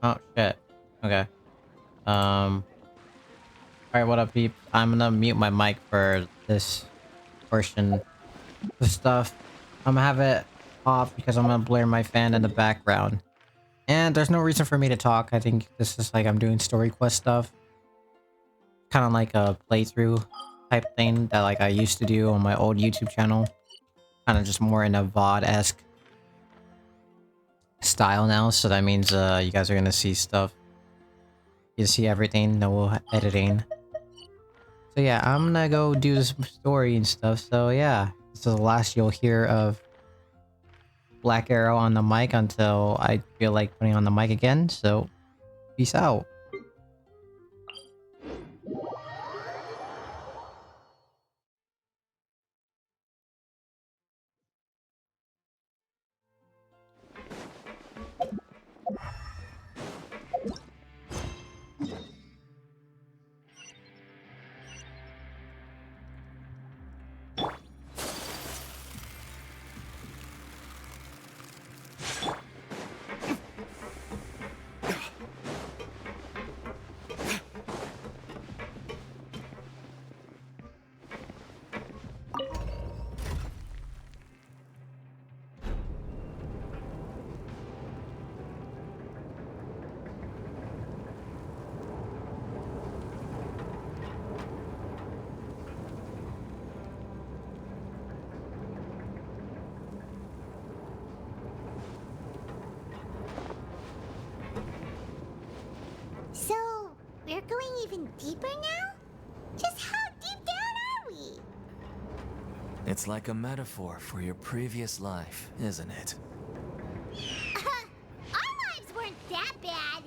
Oh shit. Okay. All right. What up, peeps? I'm gonna mute my mic for this portion of stuff. I'm gonna have it off because I'm gonna blare my fan in the background. And there's no reason for me to talk. I think this is like I'm doing story quest stuff, kind of like a playthrough type thing that like I used to do on my old YouTube channel. Kind of just more in a VOD-esque style now. So that means you guys are gonna see stuff. You see everything, no editing. So yeah, I'm gonna go do this story and stuff. So yeah, this is the last you'll hear of Black Arrow on the mic until I feel like putting on the mic again. So peace out. So, we're going even deeper now? Just how deep down are we? It's like a metaphor for your previous life, isn't it? Our lives weren't that bad.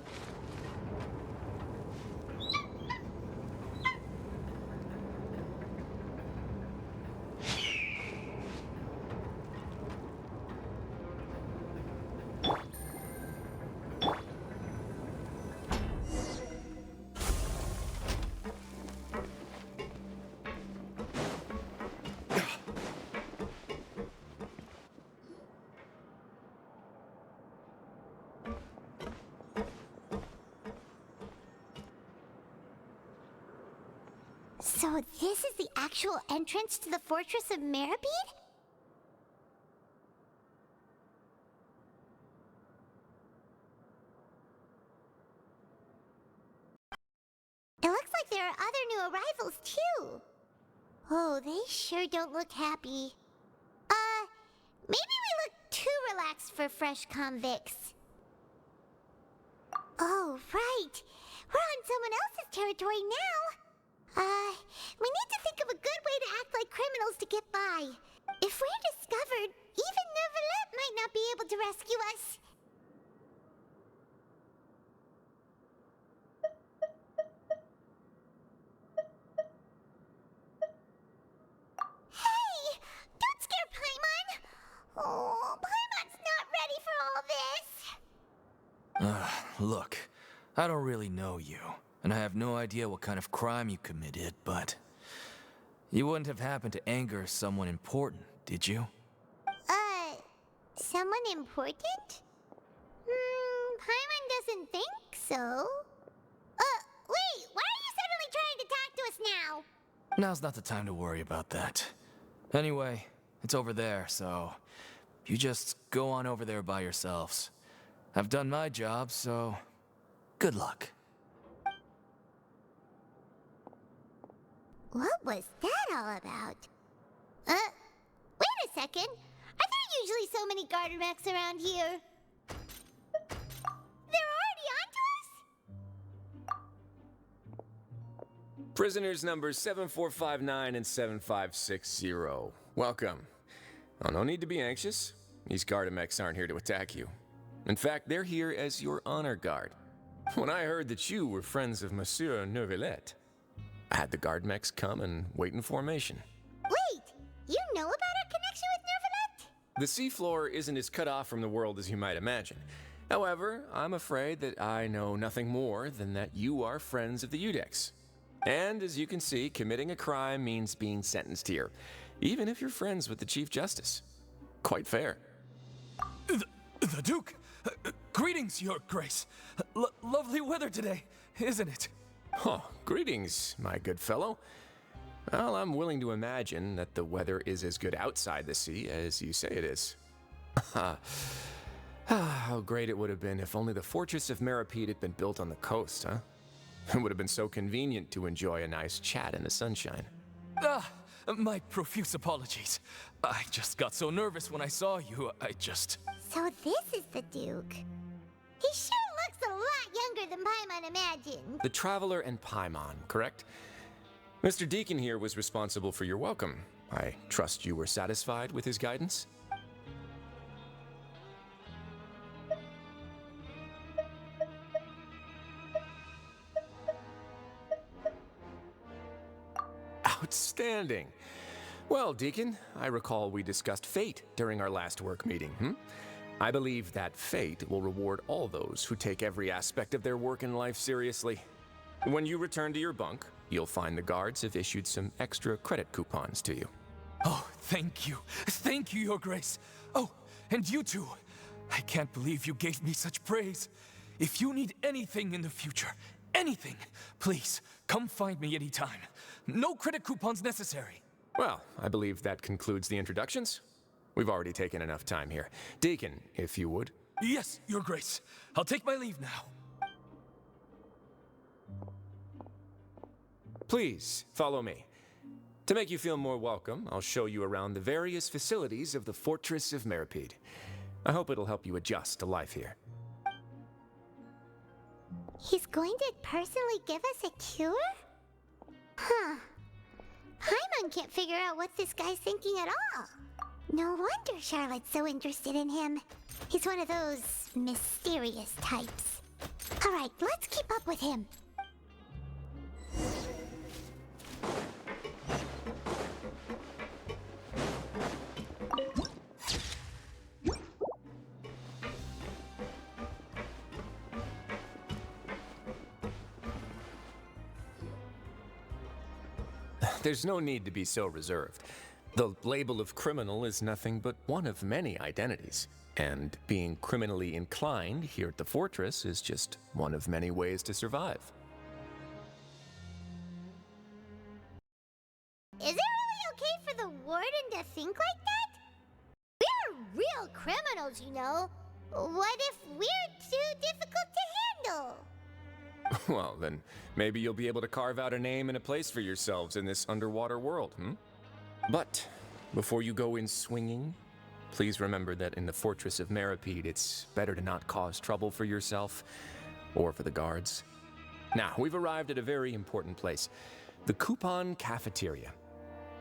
So this is the actual entrance to the Fortress of Meribed? It looks like there are other new arrivals too. Oh, they sure don't look happy. Maybe we look too relaxed for fresh convicts. Oh, right. We're on someone else's territory now. We need to think of a good way to act like criminals to get by. If we're discovered, even Neuvillette might not be able to rescue us. Hey! Don't scare Paimon! Oh, Paimon's not ready for all this! Look, I don't really know you, and I have no idea what kind of crime you committed, but you wouldn't have happened to anger someone important, did you? Someone important? Paimon doesn't think so. Wait, why are you suddenly trying to talk to us now? Now's not the time to worry about that. Anyway, it's over there, so you just go on over there by yourselves. I've done my job, so good luck. What was that all about? Wait a second. Are there usually so many garter mechs around here? They're already onto us? Prisoners numbers 7459 and 7560. Welcome. Oh, no need to be anxious. These Gardamex aren't here to attack you. In fact, they're here as your honor guard. When I heard that you were friends of Monsieur Neuvillette, I had the Gardamex come and wait in formation. Wait, you know about our connection with Neuvillette? The seafloor isn't as cut off from the world as you might imagine. However, I'm afraid that I know nothing more than that you are friends of the Udex. And as you can see, committing a crime means being sentenced here, even if you're friends with the Chief Justice. Quite fair. The Duke! Greetings, Your Grace. Lovely weather today, isn't it? Oh, greetings, my good fellow. Well, I'm willing to imagine that the weather is as good outside the sea as you say it is. How great it would have been if only the Fortress of Meripede had been built on the coast, huh? It would have been so convenient to enjoy a nice chat in the sunshine. My profuse apologies. I just got so nervous when I saw you, So this is the Duke. He sure looks a lot younger than Paimon imagined. The Traveler and Paimon, correct? Mr. Deacon here was responsible for your welcome. I trust you were satisfied with his guidance? Outstanding. Well, Deacon, I recall we discussed fate during our last work meeting, I believe that fate will reward all those who take every aspect of their work in life seriously. When you return to your bunk, you'll find the guards have issued some extra credit coupons to you. Oh, thank you. Thank you, Your Grace. Oh, and you too. I can't believe you gave me such praise. If you need anything in the future, anything, please, come find me anytime. No credit coupons necessary. Well, I believe that concludes the introductions. We've already taken enough time here. Deacon, if you would. Yes, Your Grace. I'll take my leave now. Please, follow me. To make you feel more welcome, I'll show you around the various facilities of the Fortress of Meripede. I hope it'll help you adjust to life here. He's going to personally give us a cure? Huh. Paimon can't figure out what this guy's thinking at all. No wonder Charlotte's so interested in him. He's one of those mysterious types. Alright, let's keep up with him. There's no need to be so reserved. The label of criminal is nothing but one of many identities. And being criminally inclined here at the fortress is just one of many ways to survive. Is it really okay for the warden to think like that? We're real criminals, you know. What if we're too difficult to handle? Well, then maybe you'll be able to carve out a name and a place for yourselves in this underwater world, But before you go in swinging, please remember that in the Fortress of Meripede, it's better to not cause trouble for yourself or for the guards. Now, we've arrived at a very important place, the Coupon Cafeteria.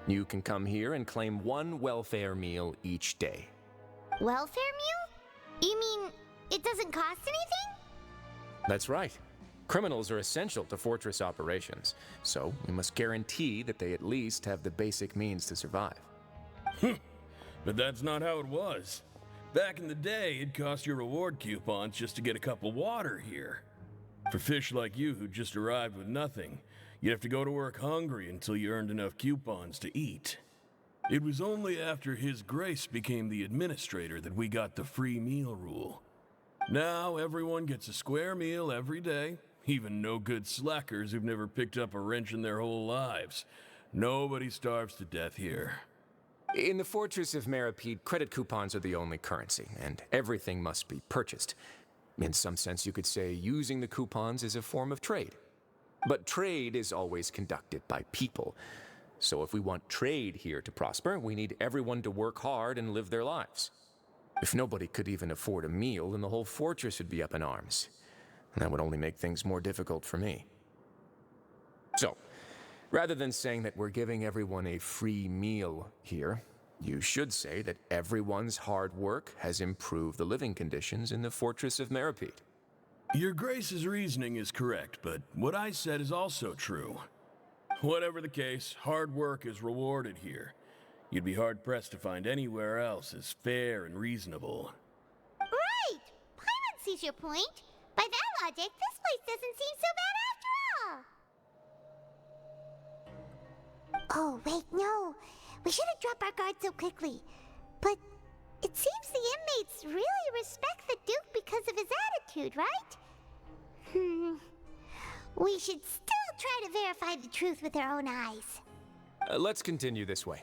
You can come here and claim one welfare meal each day. Welfare meal? You mean it doesn't cost anything? That's right. Criminals are essential to fortress operations, so we must guarantee that they at least have the basic means to survive. But that's not how it was. Back in the day, it cost your reward coupons just to get a cup of water here. For fish like you who just arrived with nothing, you'd have to go to work hungry until you earned enough coupons to eat. It was only after His Grace became the administrator that we got the free meal rule. Now everyone gets a square meal every day, even no-good slackers who've never picked up a wrench in their whole lives. Nobody starves to death here. In the Fortress of Meripede, credit coupons are the only currency, and everything must be purchased. In some sense, you could say using the coupons is a form of trade. But trade is always conducted by people. So if we want trade here to prosper, we need everyone to work hard and live their lives. If nobody could even afford a meal, then the whole fortress would be up in arms. And that would only make things more difficult for me. So, rather than saying that we're giving everyone a free meal here, you should say that everyone's hard work has improved the living conditions in the Fortress of Meripede. Your Grace's reasoning is correct, but what I said is also true. Whatever the case, hard work is rewarded here. You'd be hard-pressed to find anywhere else as fair and reasonable. Right! Paimon sees your point. By that logic, this place doesn't seem so bad after all. Oh, wait, no. We shouldn't drop our guard so quickly. But it seems the inmates really respect the Duke because of his attitude, right? We should still try to verify the truth with our own eyes. Let's continue this way.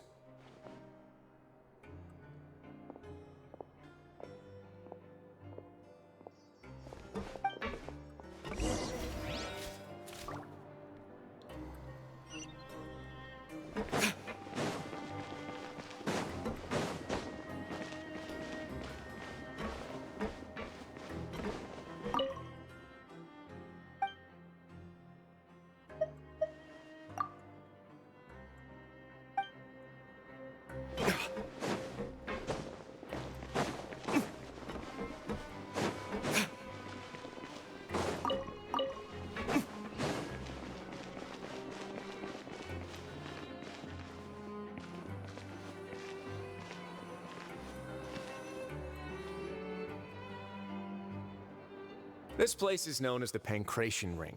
This place is known as the Pancration Ring.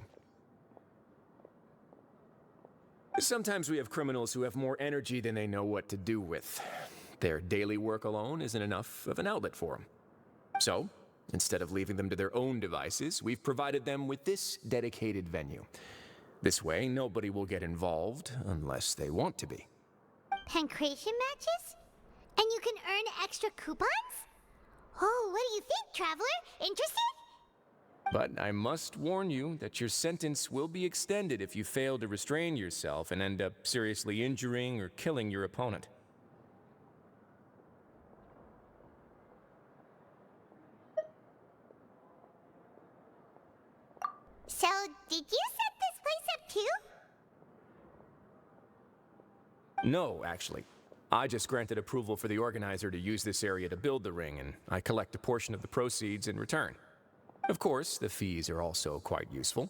Sometimes we have criminals who have more energy than they know what to do with. Their daily work alone isn't enough of an outlet for them. So, instead of leaving them to their own devices, we've provided them with this dedicated venue. This way, nobody will get involved unless they want to be. Pancration matches? And you can earn extra coupons? Oh, what do you think, traveler? Interested? But I must warn you that your sentence will be extended if you fail to restrain yourself and end up seriously injuring or killing your opponent. So, did you set this place up too? No, actually. I just granted approval for the organizer to use this area to build the ring, and I collect a portion of the proceeds in return. Of course, the fees are also quite useful.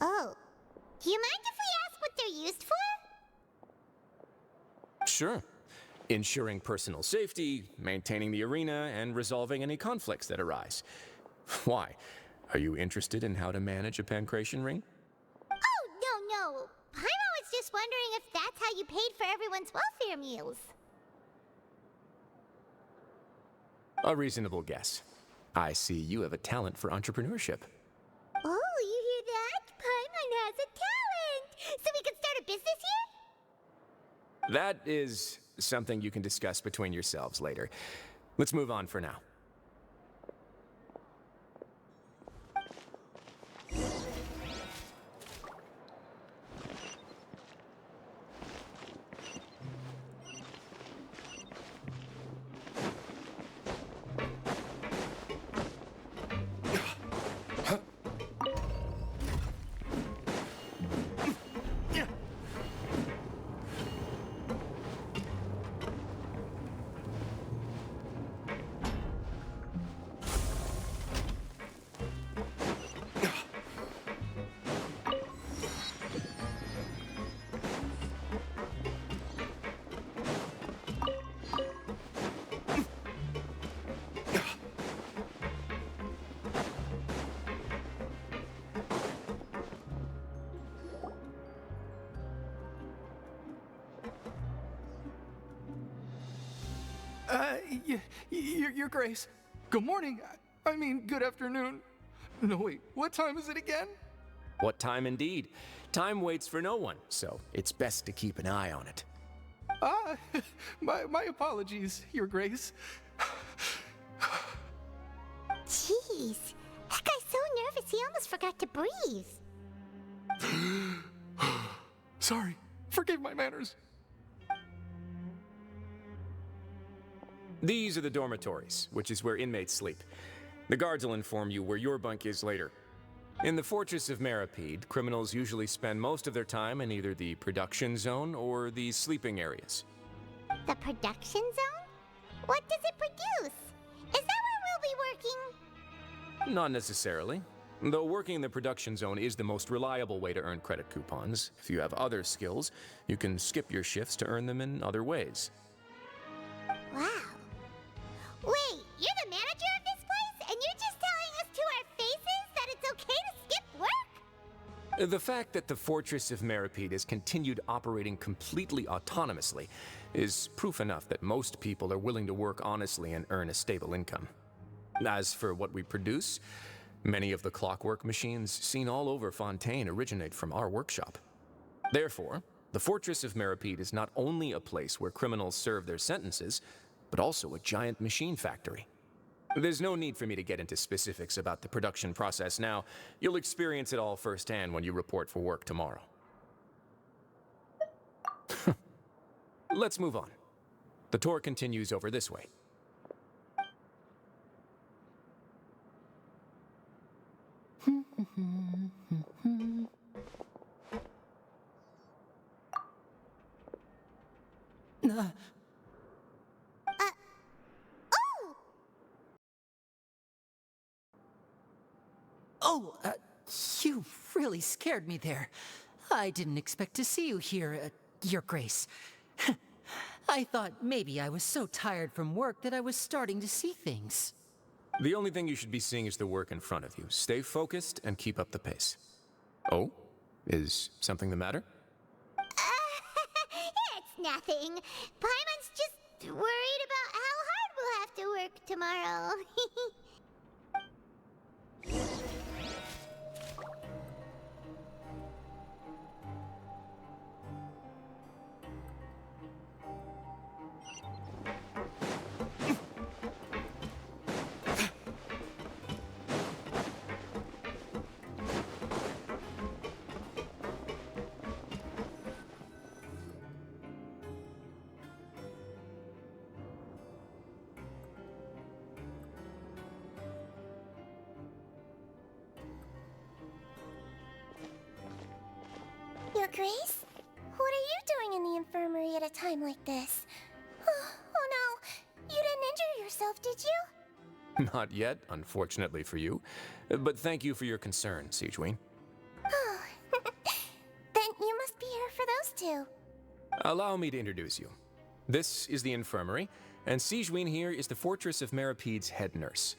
Oh. Do you mind if we ask what they're used for? Sure. Ensuring personal safety, maintaining the arena, and resolving any conflicts that arise. Why? Are you interested in how to manage a pancration ring? Oh, no. Paimon was just wondering if that's how you paid for everyone's welfare meals. A reasonable guess. I see you have a talent for entrepreneurship. Oh, you hear that? Paimon has a talent! So we can start a business here? That is something you can discuss between yourselves later. Let's move on for now. Your Grace. Good morning. I mean, good afternoon. No, wait, what time is it again? What time indeed? Time waits for no one, so it's best to keep an eye on it. My apologies, Your Grace. Jeez. That guy's so nervous he almost forgot to breathe. Sorry, forgive my manners. These are the dormitories, which is where inmates sleep. The guards will inform you where your bunk is later. In the Fortress of Meripede, criminals usually spend most of their time in either the production zone or the sleeping areas. The production zone? What does it produce? Is that where we'll be working? Not necessarily. Though working in the production zone is the most reliable way to earn credit coupons, if you have other skills, you can skip your shifts to earn them in other ways. Wow. Wait, you're the manager of this place, and you're just telling us to our faces that it's okay to skip work? The fact that the Fortress of Meripede has continued operating completely autonomously is proof enough that most people are willing to work honestly and earn a stable income. As for what we produce, Many of the clockwork machines seen all over Fontaine originate from our workshop. Therefore, the Fortress of Meripede is not only a place where criminals serve their sentences, but also a giant machine factory. There's no need for me to get into specifics about the production process now. You'll experience it all firsthand when you report for work tomorrow. Let's move on. The tour continues over this way. Oh! Oh, you really scared me there. I didn't expect to see you here, Your Grace. I thought maybe I was so tired from work that I was starting to see things. The only thing you should be seeing is the work in front of you. Stay focused and keep up the pace. Oh? Is something the matter? It's nothing. Paimon's just worried about how hard we'll have to work tomorrow. Your Grace? What are you doing in the infirmary at a time like this? Oh no, you didn't injure yourself, did you? Not yet, unfortunately for you. But thank you for your concern, Siegeween. Then you must be here for those two. Allow me to introduce you. This is the infirmary, and Siegeween here is the Fortress of Meripede's head nurse.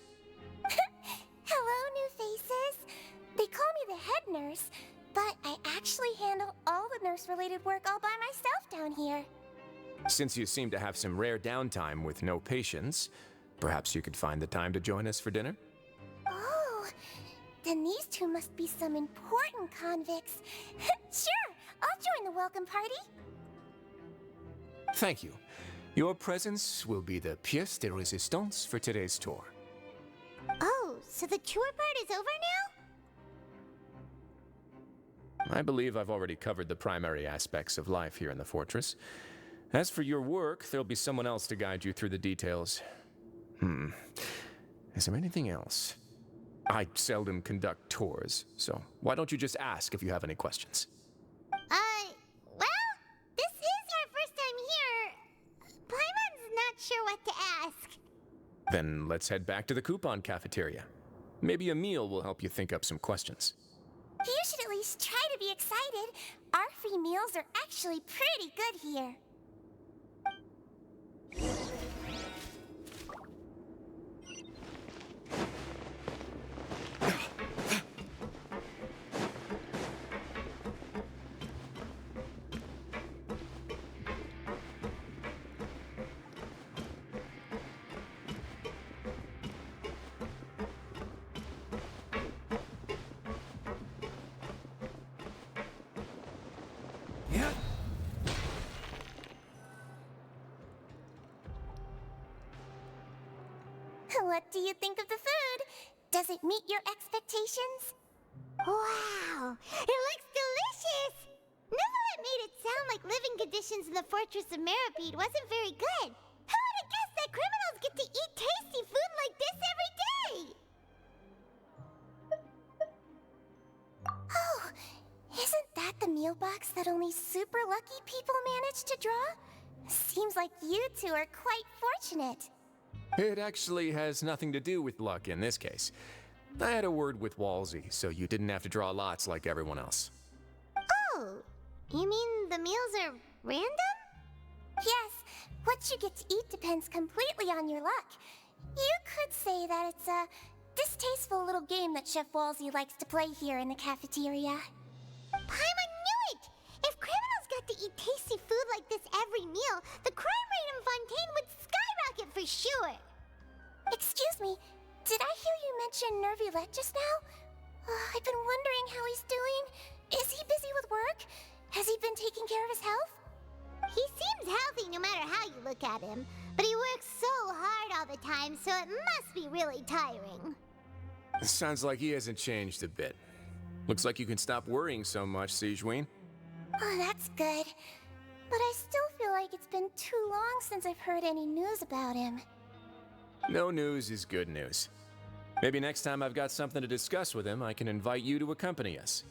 Hello, new faces. They call me the head nurse, but I actually handle all the nurse-related work all by myself down here. Since you seem to have some rare downtime with no patients, perhaps you could find the time to join us for dinner? Oh, then these two must be some important convicts. Sure, I'll join the welcome party. Thank you. Your presence will be the pièce de résistance for today's tour. Oh, so the tour part is over now? I believe I've already covered the primary aspects of life here in the fortress. As for your work, there'll be someone else to guide you through the details. Is there anything else? I seldom conduct tours, so why don't you just ask if you have any questions? Well, this is our first time here. Paimon's not sure what to ask. Then let's head back to the coupon cafeteria. Maybe a meal will help you think up some questions. You should at least try to be excited. Our free meals are actually pretty good here. What do you think of the food? Does it meet your expectations? Wow, it looks delicious! Neverlet made it sound like living conditions in the Fortress of Meripede wasn't very good. Who would have guessed that criminals get to eat tasty food like this every day? Oh, isn't that the meal box that only super lucky people manage to draw? Seems like you two are quite fortunate. It actually has nothing to do with luck in this case. I had a word with Walsey, so you didn't have to draw lots like everyone else. Oh, you mean the meals are random? Yes, what you get to eat depends completely on your luck. You could say that it's a distasteful little game that Chef Walsey likes to play here in the cafeteria. Paimon knew it! If criminals got to eat tasty food like this every meal, the crime rate in Fontaine would skyrocket for sure. Excuse me, Did I hear you mention Nervulette just now? I've been wondering how he's doing. Is he busy with work? Has he been taking care of his health? He seems healthy no matter how you look at him, but he works so hard all the time, so it must be really tiring. Sounds like he hasn't changed a bit. Looks like you can stop worrying so much, Sigewinne. Oh, that's good. But I still feel like it's been too long since I've heard any news about him. No news is good news. Maybe next time I've got something to discuss with him, I can invite you to accompany us.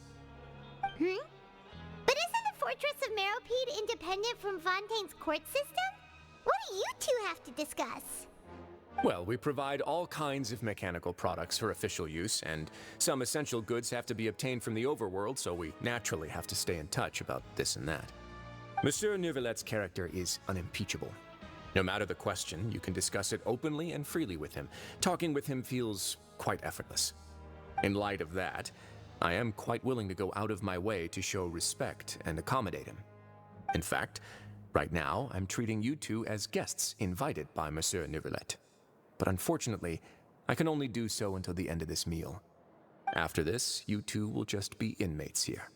But isn't the Fortress of Meropede independent from Fontaine's court system? What do you two have to discuss? Well, we provide all kinds of mechanical products for official use, and some essential goods have to be obtained from the overworld, so we naturally have to stay in touch about this and that. Monsieur Nervulette's character is unimpeachable. No matter the question, you can discuss it openly and freely with him. Talking with him feels quite effortless. In light of that, I am quite willing to go out of my way to show respect and accommodate him. In fact, right now, I'm treating you two as guests invited by Monsieur Nervulette. But unfortunately, I can only do so until the end of this meal. After this, you two will just be inmates here.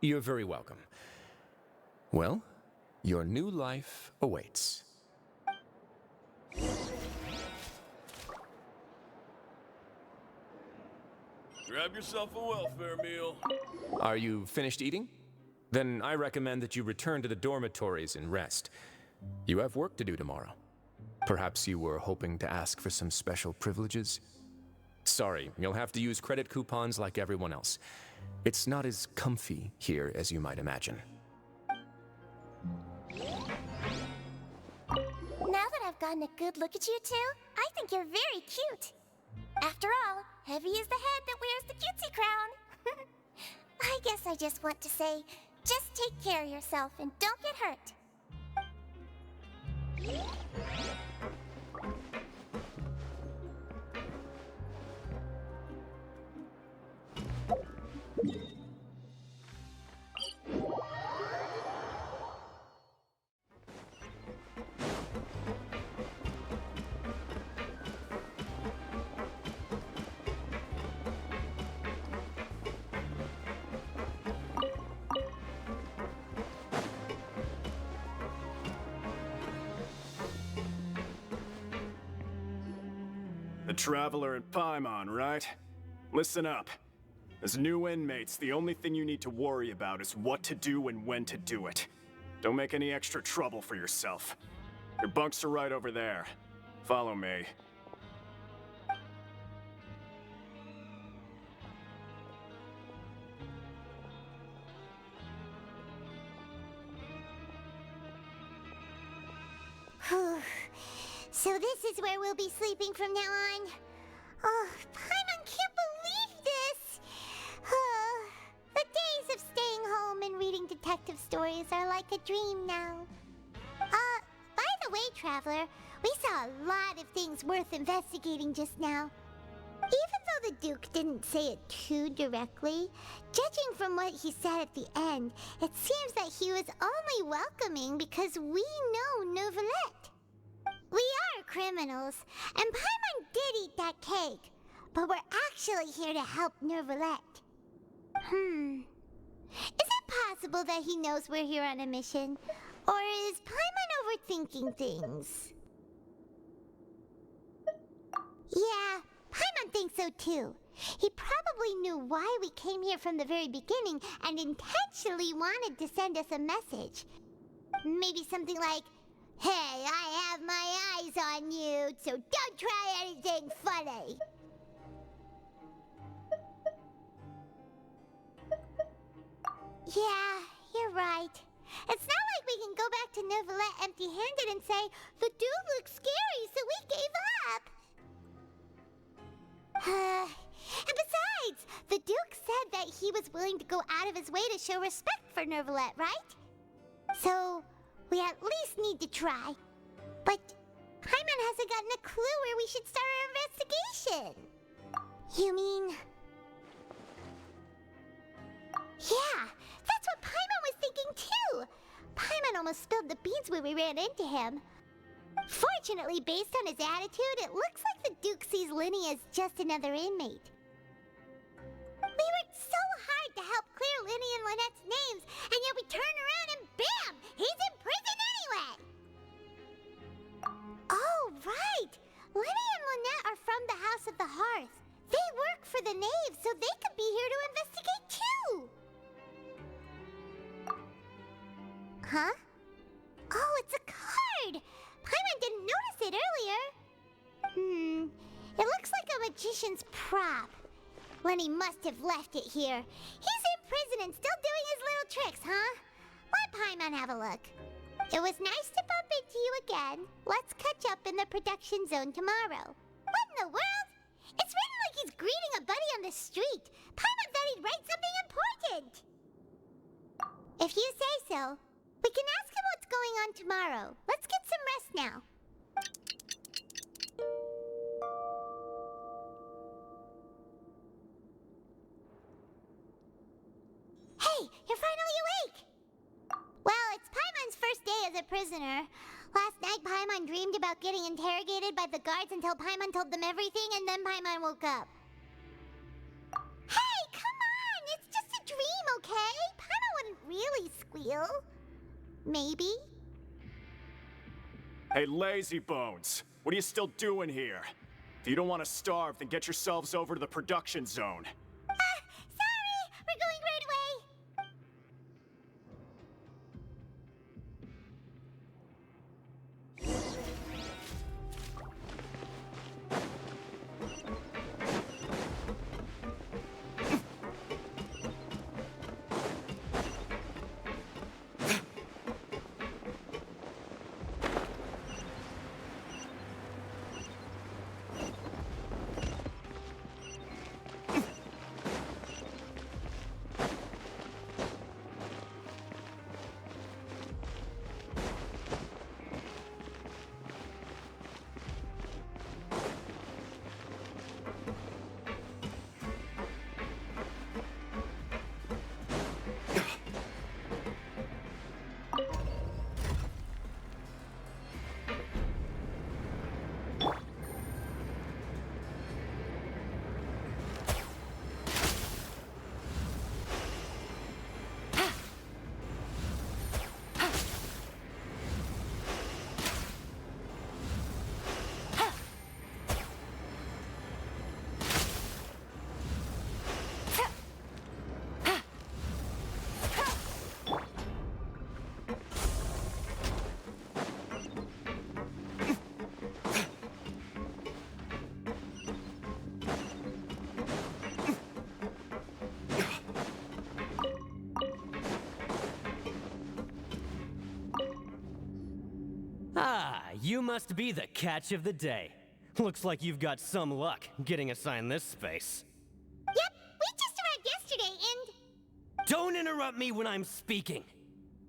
You're very welcome. Well, your new life awaits. Grab yourself a welfare meal. Are you finished eating? Then I recommend that you return to the dormitories and rest. You have work to do tomorrow. Perhaps you were hoping to ask for some special privileges? Sorry, you'll have to use credit coupons like everyone else. It's not as comfy here as you might imagine. Now that I've gotten a good look at you two, I think you're very cute. After all, heavy is the head that wears the cutesy crown. I guess I just want to say, just take care of yourself and don't get hurt. The Traveler and Paimon, right? Listen up. As new inmates, the only thing you need to worry about is what to do and when to do it. Don't make any extra trouble for yourself. Your bunks are right over there. Follow me. So this is where we'll be sleeping from now on. Oh, Paimon can't believe this! The days of staying home and reading detective stories are like a dream now. By the way, Traveler, we saw a lot of things worth investigating just now. Even though the Duke didn't say it too directly, judging from what he said at the end, it seems that he was only welcoming because we know Nervulette. We are criminals, and Paimon did eat that cake, but we're actually here to help Nervulette. Is it possible that he knows we're here on a mission? Or is Paimon overthinking things? Yeah, Paimon thinks so too. He probably knew why we came here from the very beginning and intentionally wanted to send us a message. Maybe something like, "Hey, I have my eyes on you, so don't try anything funny." Yeah, you're right. It's not like we can go back to Nervulette empty-handed and say, "The dude looks scary, so we gave up." And besides, the Duke said that he was willing to go out of his way to show respect for Nervulette, right? So, we at least need to try. But Paimon hasn't gotten a clue where we should start our investigation. You mean... Yeah, that's what Paimon was thinking too. Paimon almost spilled the beans when we ran into him. Fortunately, based on his attitude, it looks like the Duke sees Linny as just another inmate. We worked so hard to help clear Linny and Lynette's names, and yet we turn around and bam! He's in prison anyway! Oh, right! Linny and Lynette are from the House of the Hearth. They work for the Knave, so they could be here to investigate too! Huh? Oh, it's a card! Paimon didn't notice it earlier. It looks like a magician's prop. Lenny must have left it here. He's in prison and still doing his little tricks, huh? Let Paimon have a look. It was nice to bump into you again. Let's catch up in the production zone tomorrow. What in the world? It's written like he's greeting a buddy on the street. Paimon thought he'd write something important. If you say so. We can ask him what's going on tomorrow. Let's get some rest now. Hey, you're finally awake! Well, it's Paimon's first day as a prisoner. Last night, Paimon dreamed about getting interrogated by the guards until Paimon told them everything, and then Paimon woke up. Hey, come on! It's just a dream, okay? Paimon wouldn't really squeal. Maybe? Hey, lazy bones. What are you still doing here? If you don't want to starve, then get yourselves over to the production zone. Sorry! We're going right away! Ah, you must be the catch of the day. Looks like you've got some luck getting assigned this space. Yep, we just arrived yesterday and... Don't interrupt me when I'm speaking!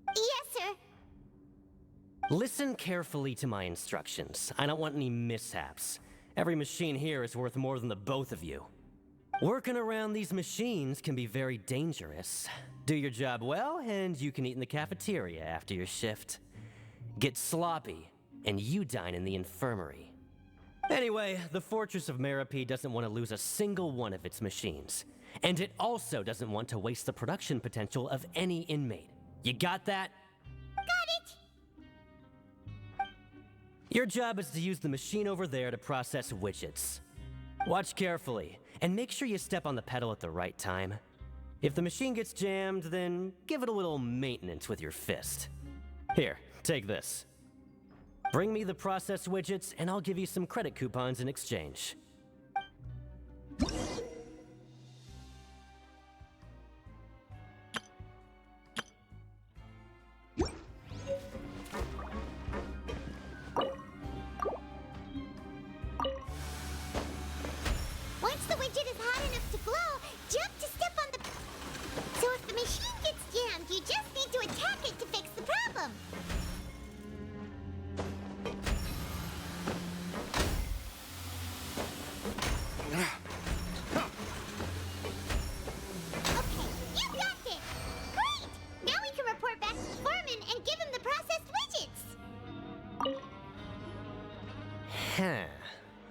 Yes, sir. Listen carefully to my instructions. I don't want any mishaps. Every machine here is worth more than the both of you. Working around these machines can be very dangerous. Do your job well, and you can eat in the cafeteria after your shift. Get sloppy, and you dine in the infirmary. Anyway, the Fortress of Meropide doesn't want to lose a single one of its machines. And it also doesn't want to waste the production potential of any inmate. You got that? Got it! Your job is to use the machine over there to process widgets. Watch carefully, and make sure you step on the pedal at the right time. If the machine gets jammed, then give it a little maintenance with your fist. Here, take this. Bring me the process widgets, and I'll give you some credit coupons in exchange. Once the widget is hot enough to glow, jump to step on the... So if the machine gets jammed, you just need to attack it to fix the problem. Huh.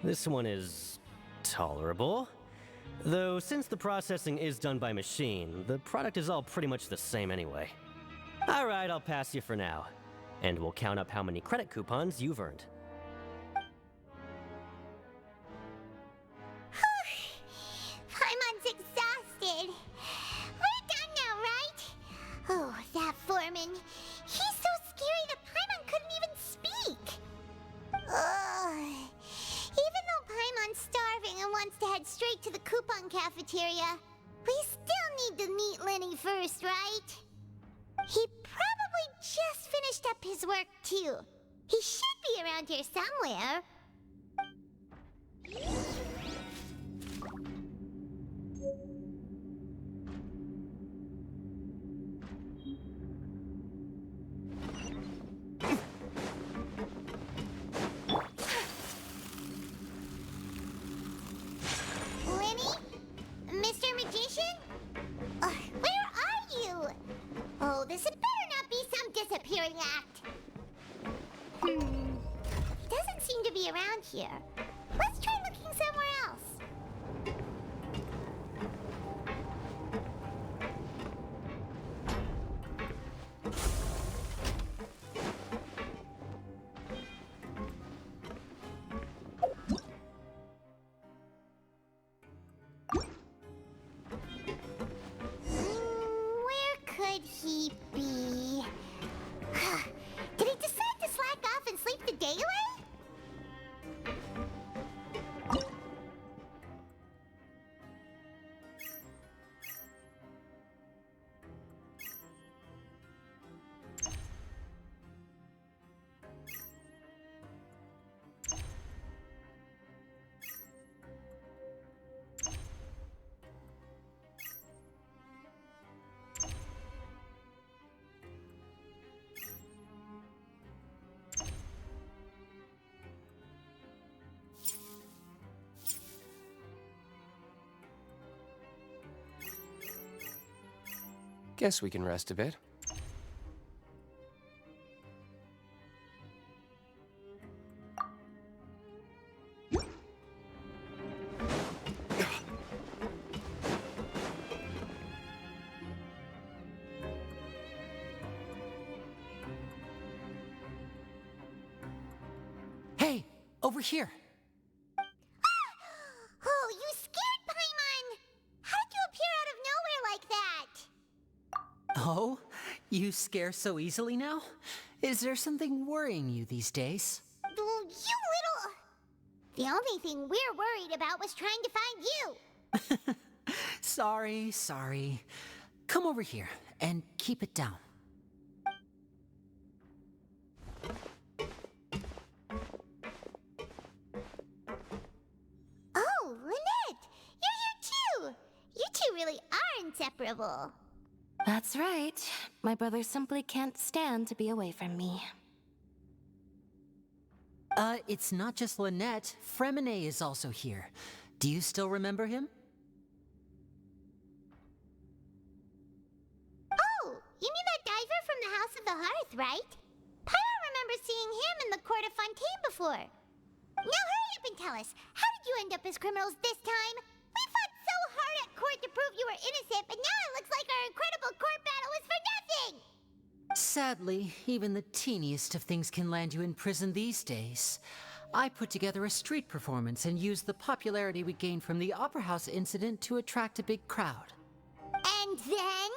This one is tolerable. Though since the processing is done by machine, the product is all pretty much the same anyway. Alright, I'll pass you for now. And we'll count up how many credit coupons you've earned. Paimon's exhausted. We're done now, right? Oh, that foreman. He's so scary that Paimon couldn't even speak. Ugh. Even though Paimon's starving and wants to head straight to the coupon cafeteria, we still need to meet Lenny first, right? He probably just finished up his work, too. He should be around here somewhere. Lenny? Mr. Magician? Where are you? Oh, this had better not be some disappearing act. He doesn't seem to be around here. Let's try looking somewhere else. Where could he be? Did he decide to slack off and sleep the day away? Guess we can rest a bit. Hey, over here. Oh, you scared Paimon! How did you appear out of nowhere like that? Oh, you scare so easily now? Is there something worrying you these days? Oh, you little... The only thing we're worried about was trying to find you. Sorry. Come over here and keep it down. Oh, Lynette! You're here too! You two really are inseparable. That's right. My brother simply can't stand to be away from me. It's not just Lynette. Fremine is also here. Do you still remember him? Oh, you mean that diver from the House of the Hearth, right? Paimon remembers seeing him in the Court of Fontaine before. Now hurry up and tell us, how did you end up as criminals this time? We fought so hard at court to prove you were innocent, but now it looks like our incredible court battle was for nothing! Sadly, even the teeniest of things can land you in prison these days. I put together a street performance and used the popularity we gained from the Opera House incident to attract a big crowd. And then?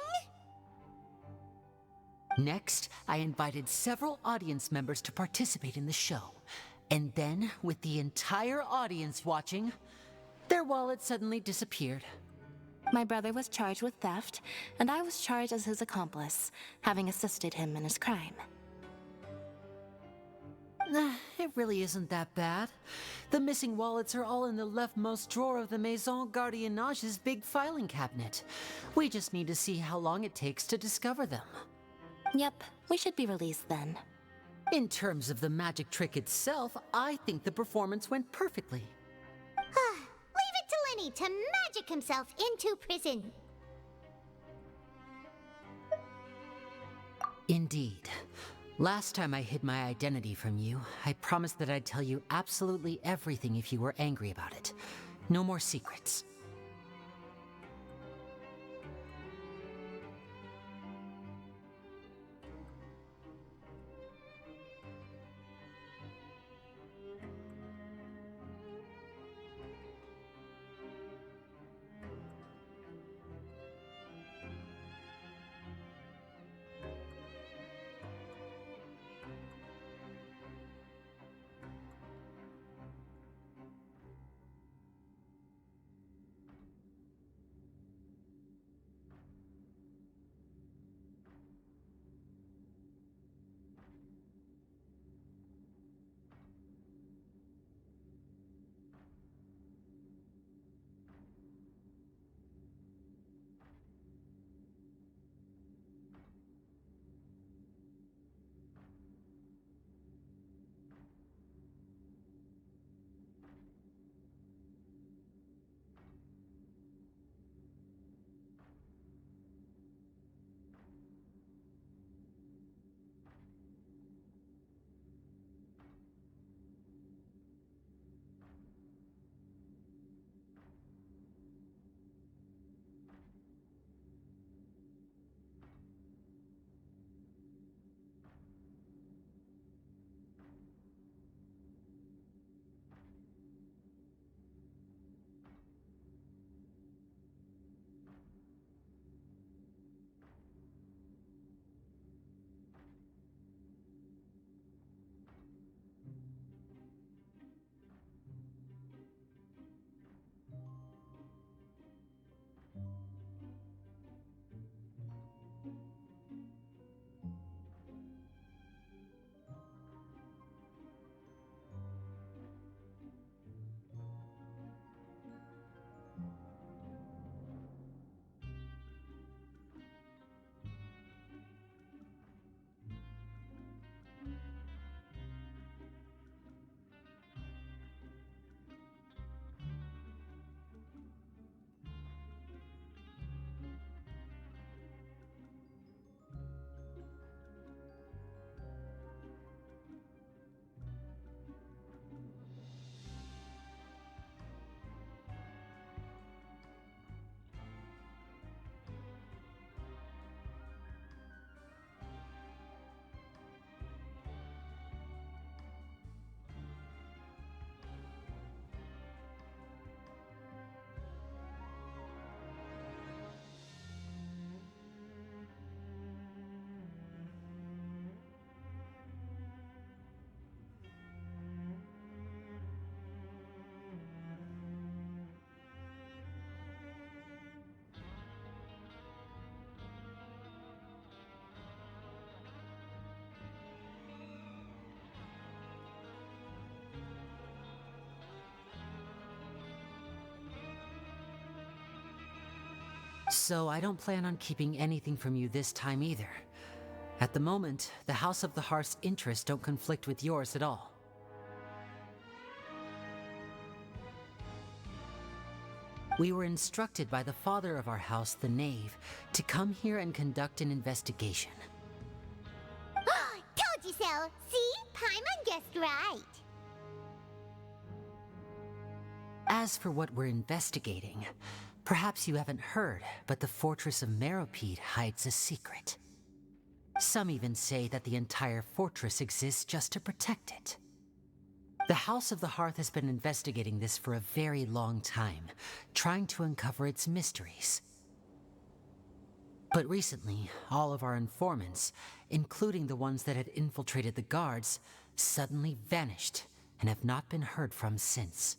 Next, I invited several audience members to participate in the show. And then, with the entire audience watching, their wallet suddenly disappeared. My brother was charged with theft, and I was charged as his accomplice, having assisted him in his crime. It really isn't that bad. The missing wallets are all in the leftmost drawer of the Maison Gardiennage's big filing cabinet. We just need to see how long it takes to discover them. Yep, we should be released then. In terms of the magic trick itself, I think the performance went perfectly. Leave it to Lenny to magic himself into prison. Indeed. Last time I hid my identity from you, I promised that I'd tell you absolutely everything if you were angry about it. No more secrets. So I don't plan on keeping anything from you this time either. At the moment, the House of the Hearth's interests don't conflict with yours at all. We were instructed by the father of our house, the Knave, to come here and conduct an investigation. Told you so! See? Paimon guessed right! As for what we're investigating, perhaps you haven't heard, but the fortress of Meropide hides a secret. Some even say that the entire fortress exists just to protect it. The House of the Hearth has been investigating this for a very long time, trying to uncover its mysteries. But recently, all of our informants, including the ones that had infiltrated the guards, suddenly vanished and have not been heard from since.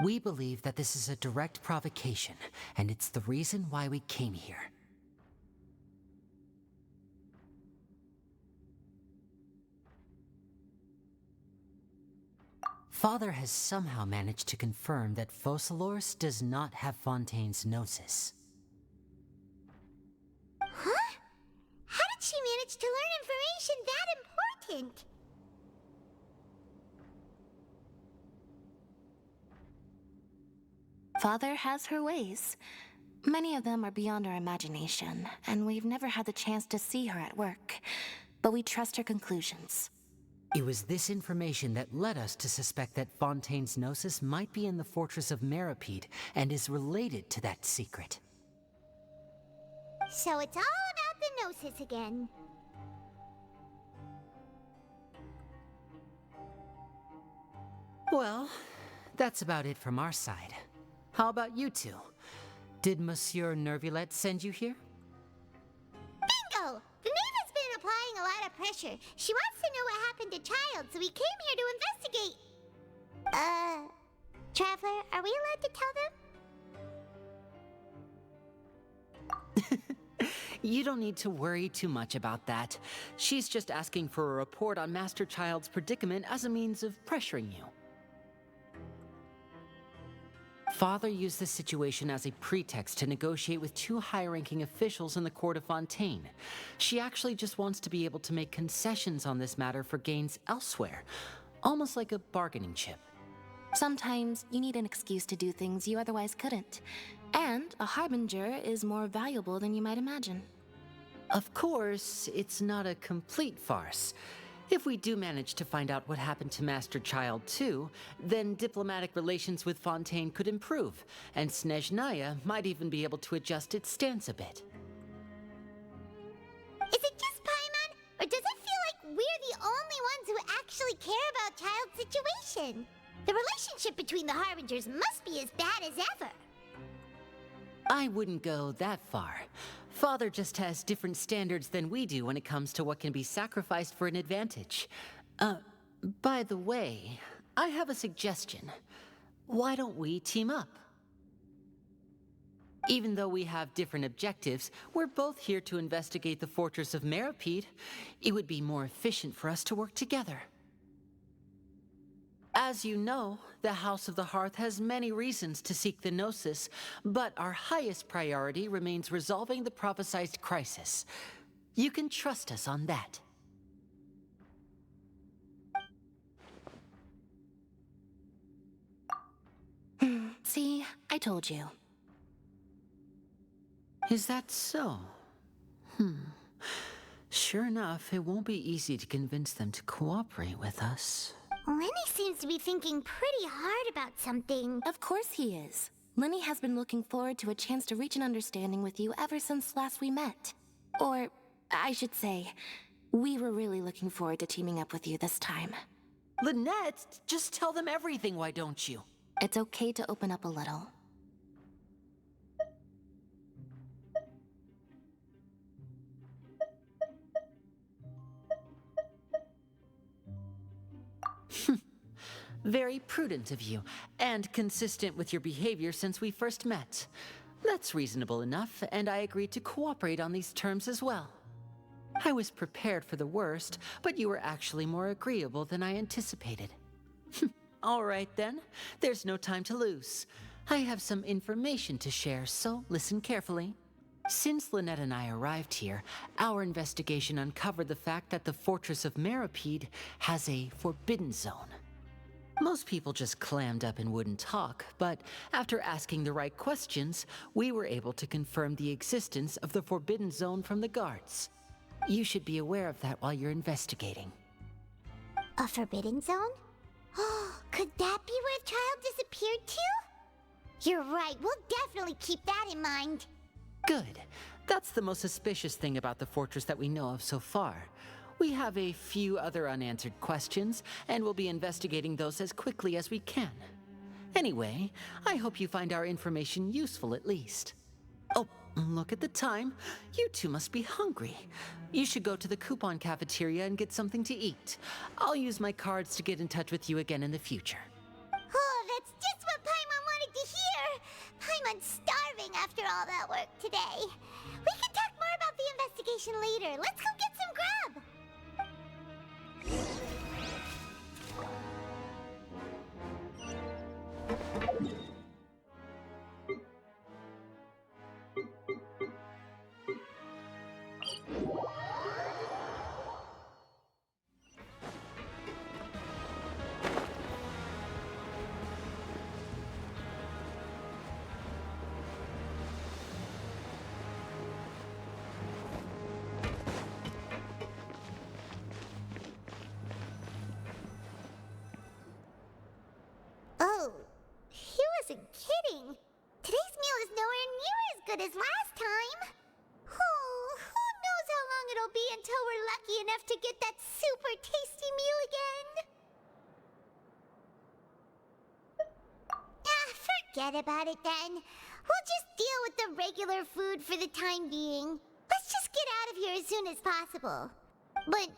We believe that this is a direct provocation, and it's the reason why we came here. Father has somehow managed to confirm that Focalors does not have Fontaine's Gnosis. Huh? How did she manage to learn information that important? Father has her ways. Many of them are beyond our imagination, and we've never had the chance to see her at work. but we trust her conclusions. It was this information that led us to suspect that Fontaine's Gnosis might be in the fortress of Meripede and is related to that secret. So it's all about the Gnosis again. Well, that's about it from our side. How about you two? Did Monsieur Nervulette send you here? Bingo! The Neva's been applying a lot of pressure. She wants to know what happened to Child, so we came here to investigate. Traveler, are we allowed to tell them? You don't need to worry too much about that. She's just asking for a report on Master Child's predicament as a means of pressuring you. Father used this situation as a pretext to negotiate with two high-ranking officials in the court of Fontaine. She actually just wants to be able to make concessions on this matter for gains elsewhere, almost like a bargaining chip. Sometimes you need an excuse to do things you otherwise couldn't. And a harbinger is more valuable than you might imagine. Of course, it's not a complete farce. If we do manage to find out what happened to Master Child too, then diplomatic relations with Fontaine could improve, and Snezhnaya might even be able to adjust its stance a bit. Is it just Paimon, or does it feel like we're the only ones who actually care about Child's situation? The relationship between the Harbingers must be as bad as ever. I wouldn't go that far. Father just has different standards than we do when it comes to what can be sacrificed for an advantage. By the way, I have a suggestion. Why don't we team up? Even though we have different objectives, we're both here to investigate the fortress of Meripede. It would be more efficient for us to work together. As you know, the House of the Hearth has many reasons to seek the Gnosis, but our highest priority remains resolving the prophesized crisis. You can trust us on that. See, I told you. Is that so? Sure enough, it won't be easy to convince them to cooperate with us. Lenny seems to be thinking pretty hard about something. Of course he is. Lenny has been looking forward to a chance to reach an understanding with you ever since last we met. Or, I should say, we were really looking forward to teaming up with you this time. Lynette, just tell them everything, why don't you? It's okay to open up a little. Very prudent of you, and consistent with your behavior since we first met. That's reasonable enough, and I agreed to cooperate on these terms as well. I was prepared for the worst, but you were actually more agreeable than I anticipated. All right then, there's no time to lose. I have some information to share, so listen carefully. Since Lynette and I arrived here, our investigation uncovered the fact that the Fortress of Meripede has a forbidden zone. Most people just clammed up and wouldn't talk, but after asking the right questions, we were able to confirm the existence of the Forbidden Zone from the guards. You should be aware of that while you're investigating. A forbidden zone? Oh, could that be where Child disappeared to? You're right, we'll definitely keep that in mind. Good. That's the most suspicious thing about the fortress that we know of so far. We have a few other unanswered questions, and we'll be investigating those as quickly as we can. Anyway, I hope you find our information useful at least. Oh, look at the time. You two must be hungry. You should go to the coupon cafeteria and get something to eat. I'll use my cards to get in touch with you again in the future. Oh, that's just what Paimon wanted to hear! Paimon's starving after all that work today. We can talk more about the investigation later. Let's go get some grub! good as last time. Oh, who knows how long it'll be until we're lucky enough to get that super tasty meal again. Forget about it then. We'll just deal with the regular food for the time being. Let's just get out of here as soon as possible. But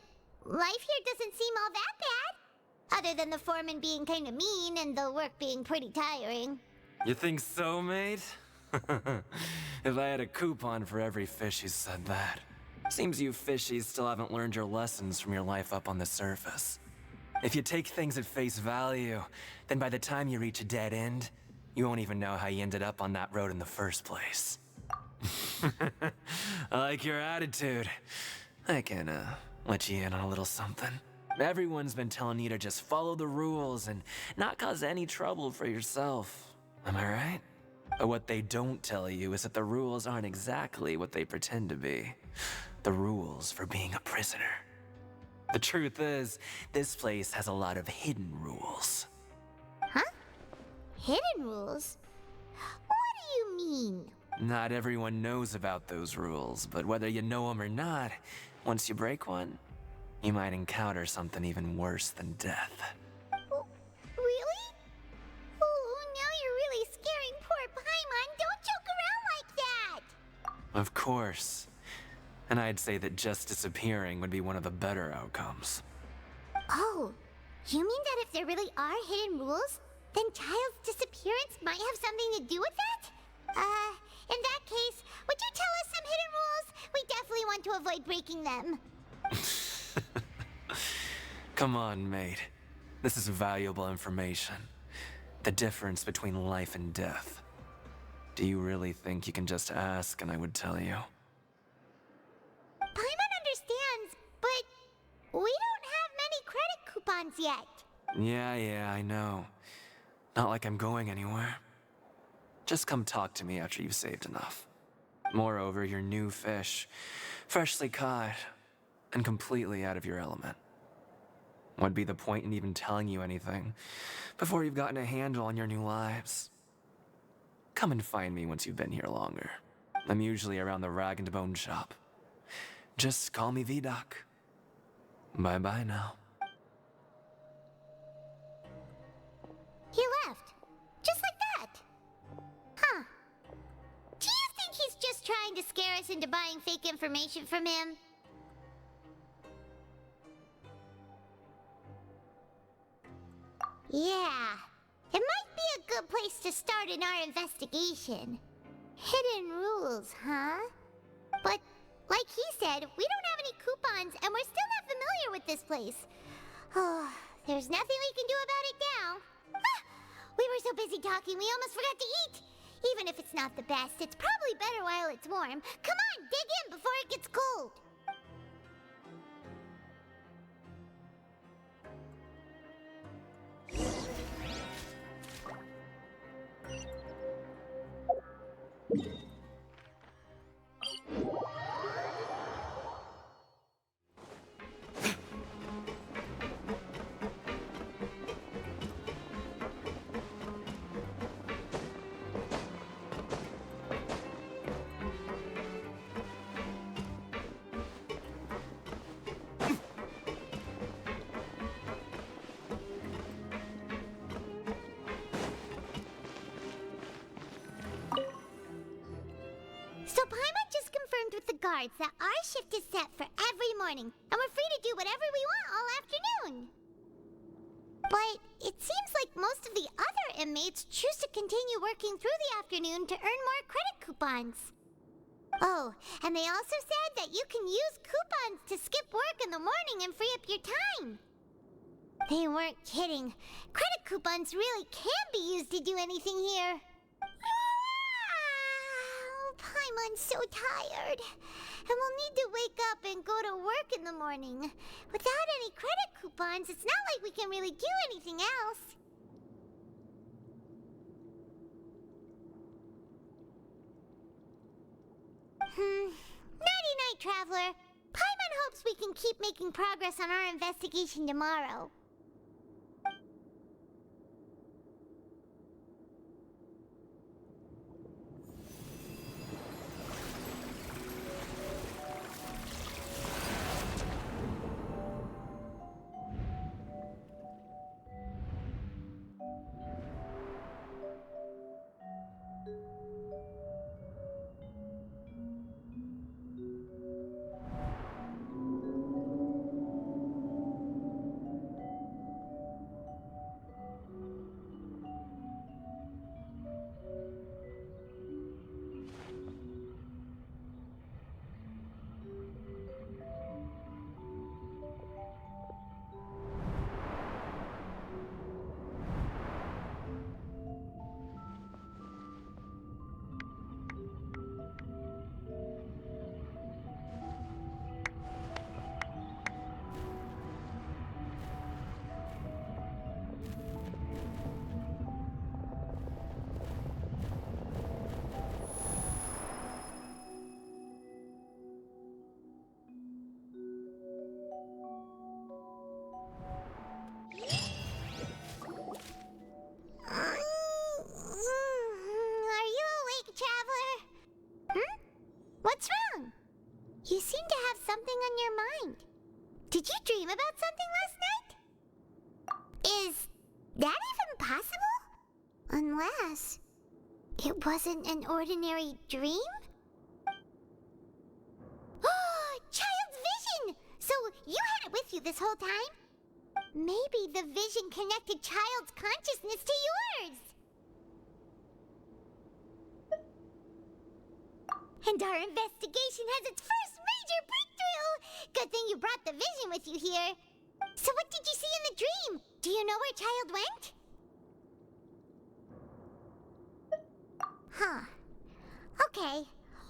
life here doesn't seem all that bad. Other than the foreman being kinda mean and the work being pretty tiring. You think so, mate? If I had a coupon for every fish who said that. Seems you fishies still haven't learned your lessons from your life up on the surface. If you take things at face value, then by the time you reach a dead end, you won't even know how you ended up on that road in the first place. I like your attitude. I can, let you in on a little something. Everyone's been telling you to just follow the rules and not cause any trouble for yourself. Am I right? But what they don't tell you is that the rules aren't exactly what they pretend to be. The rules for being a prisoner. The truth is, this place has a lot of hidden rules. Huh? Hidden rules? What do you mean? Not everyone knows about those rules, but whether you know them or not, once you break one, you might encounter something even worse than death. Really? Oh, now you're really scaring poor Paimon. Don't joke around like that! Of course. And I'd say that just disappearing would be one of the better outcomes. Oh, you mean that if there really are hidden rules, then Child's disappearance might have something to do with that? In that case, would you tell us some hidden rules? We definitely want to avoid breaking them. Come on, mate. This is valuable information. The difference between life and death. Do you really think you can just ask and I would tell you? Paimon understands, but we don't have many credit coupons yet. Yeah, I know. Not like I'm going anywhere. Just come talk to me after you've saved enough. Moreover, you're new fish, freshly caught, and completely out of your element. What'd be the point in even telling you anything before you've gotten a handle on your new lives? Come and find me once you've been here longer. I'm usually around the Rag and Bone shop. Just call me VDoc. Bye-bye now. He left. Just like that. Huh. Do you think he's just trying to scare us into buying fake information from him? Yeah. It might be a good place to start in our investigation. Hidden rules, huh? But, like he said, we don't have any coupons and we're still not familiar with this place. Oh, there's nothing we can do about it now. Ah, we were so busy talking we almost forgot to eat. Even if it's not the best, it's probably better while it's warm. Come on, dig in before it gets cold. So Paimon just confirmed with the guards that our shift is set for every morning, and we're free to do whatever we want all afternoon. But it seems like most of the other inmates choose to continue working through the afternoon to earn more credit coupons. Oh, and they also said that you can use coupons to skip work in the morning and free up your time. They weren't kidding. Credit coupons really can be used to do anything here. Paimon's so tired. And we'll need to wake up and go to work in the morning. Without any credit coupons, it's not like we can really do anything else. Nighty-night, Traveler. Paimon hopes we can keep making progress on our investigation tomorrow. something on your mind. Did you dream about something last night? Is that even possible? Unless it wasn't an ordinary dream? Child's vision! So you had it with you this whole time? Maybe the vision connected Child's consciousness to yours. And our investigation has its first major breakthrough! Good thing you brought the vision with you here. So what did you see in the dream? Do you know where Child went? Huh. Okay.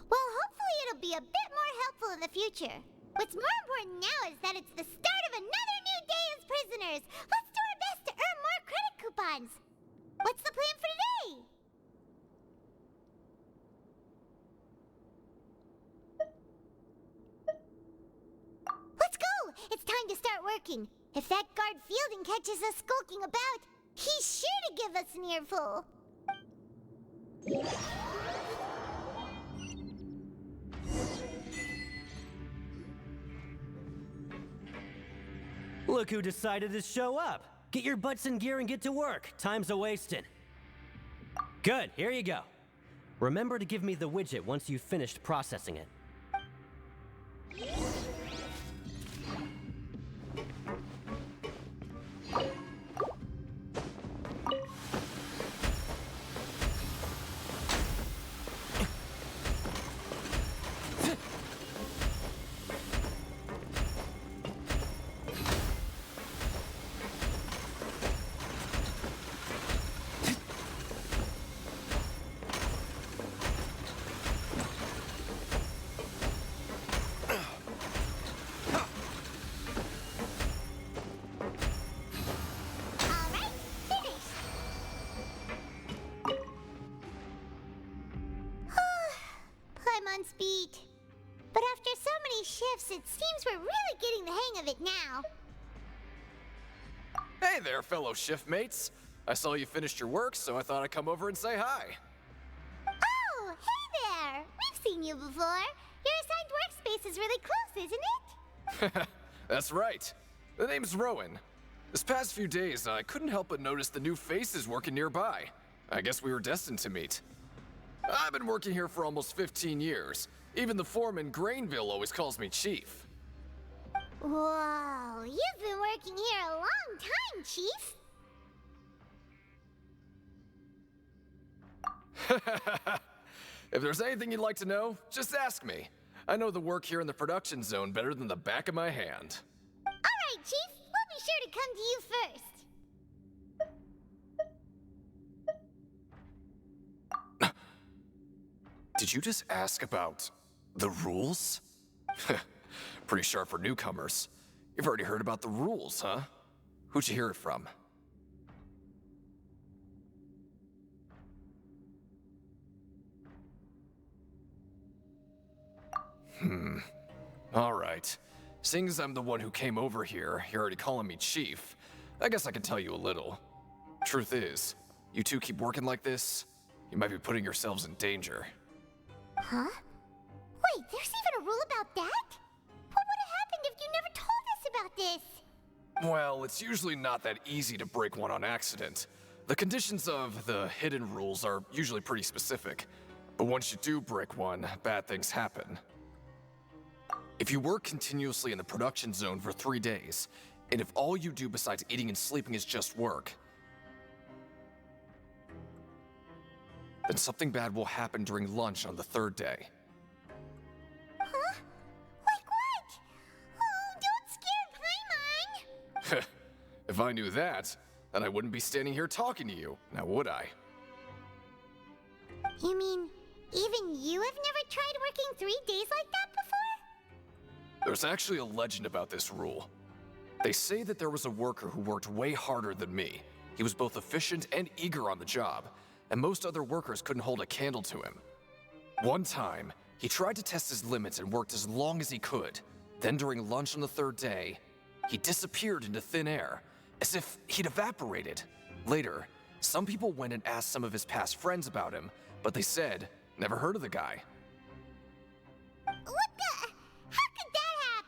Well, hopefully it'll be a bit more helpful in the future. What's more important now is that it's the start of another new day as prisoners. Let's do our best to earn more credit coupons. What's the plan for today? Let's go! It's time to start working. If that guard Fielding catches us skulking about, he's sure to give us an earful. Look who decided to show up. Get your butts in gear and get to work. Time's a-wasting. Good, here you go. Remember to give me the widget once you've finished processing it. Speed. But after so many shifts, it seems we're really getting the hang of it now. Hey there, fellow shift mates. I saw you finished your work, so I thought I'd come over and say hi. Oh, hey there! We've seen you before. Your assigned workspace is really close, isn't it? That's right. The name's Rowan. This past few days, I couldn't help but notice the new faces working nearby. I guess we were destined to meet. I've been working here for almost 15 years. Even the foreman, Grainville, always calls me Chief. Whoa, you've been working here a long time, Chief. If there's anything you'd like to know, just ask me. I know the work here in the production zone better than the back of my hand. All right, Chief. We'll be sure to come to you first. Did you just ask about the rules? Pretty sharp for newcomers. You've already heard about the rules, huh? Who'd you hear it from? Alright. Seeing as I'm the one who came over here, you're already calling me Chief. I guess I can tell you a little. Truth is, you two keep working like this, you might be putting yourselves in danger. Huh? Wait, there's even a rule about that? What would have happened if you never told us about this? Well, it's usually not that easy to break one on accident. The conditions of the hidden rules are usually pretty specific. But once you do break one, bad things happen. If you work continuously in the production zone for 3 days, and if all you do besides eating and sleeping is just work, then something bad will happen during lunch on the 3rd day. Huh? Like what? Oh, don't scare Paimon! If I knew that, then I wouldn't be standing here talking to you, now would I? You mean, even you have never tried working 3 days like that before? There's actually a legend about this rule. They say that there was a worker who worked way harder than me. He was both efficient and eager on the job, and most other workers couldn't hold a candle to him. One time, he tried to test his limits and worked as long as he could. Then during lunch on the 3rd day, he disappeared into thin air, as if he'd evaporated. Later, some people went and asked some of his past friends about him, but they said, never heard of the guy. What the? How could that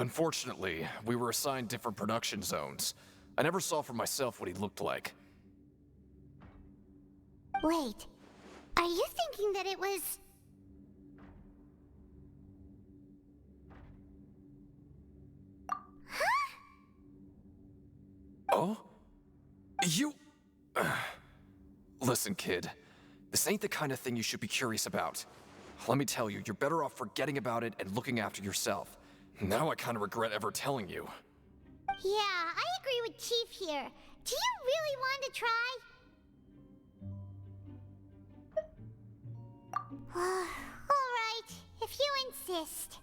Unfortunately, we were assigned different production zones. I never saw for myself what he looked like. Wait, are you thinking that it was... Oh? You... Listen, kid. This ain't the kind of thing you should be curious about. Let me tell you, you're better off forgetting about it and looking after yourself. Now I kind of regret ever telling you. Yeah, I agree with Chief here. Do you really want to try? Alright, if you insist.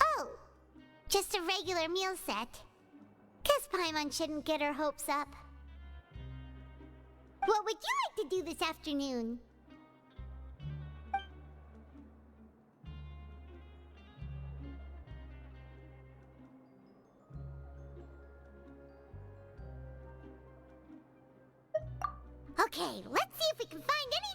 Oh, just a regular meal set. Guess Paimon shouldn't get her hopes up. What would you like to do this afternoon? Okay, let's see if we can find any